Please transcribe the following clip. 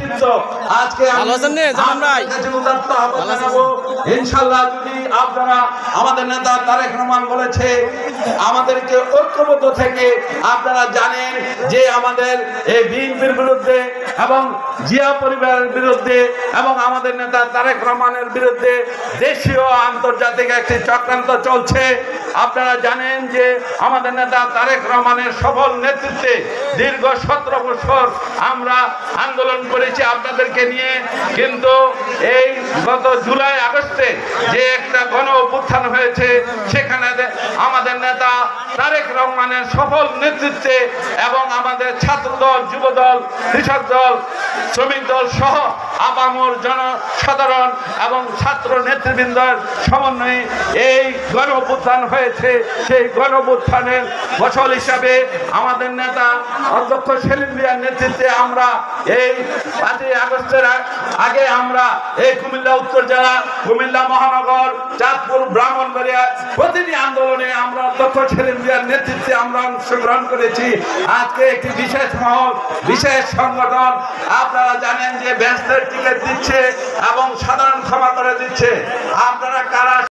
নেতৃত্ব আজকে ইনশাআল্লাহ যদি আপনারা আমাদের নেতা তারেক রহমান বলেছে আমাদেরকে ঐক্যবদ্ধ থেকে আপনারা জানেন যে আমাদের এই বিএনপির বিরুদ্ধে এবং জিয়া পরিবারের বিরুদ্ধে এবং আমাদের নেতা তারেক রহমানের বিরুদ্ধে দেশীয় আন্তর্জাতিক একটি চক্রান্ত চলছে। আপনারা জানেন যে আমাদের নেতা তারেক রহমানের সফল নেতৃত্বে দীর্ঘ 17 বছর আমরা আন্দোলন করেছি আপনাদেরকে নিয়ে, কিন্তু এই গত জুলাই আগস্টে যে একটা গণ অভ্যুত্থান হয়েছে সেখানে আমাদের নেতা তারেক রহমানের সফল নেতৃত্বে এবং আমাদের ছাত্রদল, যুবদল, কৃষক দল, শ্রমিক দল সহ আপামর জনসাধারণ এবং ছাত্র নেতৃবৃন্দের সমন্বয়ে এই গণ অভ্যুত্থান হয়েছে। সেই গণ অভ্যুত্থানের ফসল হিসাবে আমাদের নেতা অধ্যক্ষ সেলিম ভূঁইয়ার নেতৃত্বে আমরা এই 5ই আগস্টের আগে আমরা এই কুমিল্লা উত্তর জেলা, কুমিল্লা মহানগর, চাঁদপুর, ব্রাহ্মণবাড়িয়া প্রতিটি আন্দোলনে আমরা অধ্যক্ষ সেলিম ভূঁইয়ার নেতৃত্বে আমরা অংশগ্রহণ করেছি। আজকে একটি বিশেষ মহল, বিশেষ সংগঠন আপনারা জানেন যে ব্যস্তের টিকিট দিচ্ছে এবং সাধারণ ক্ষমা করে দিচ্ছে। আপনারা কারা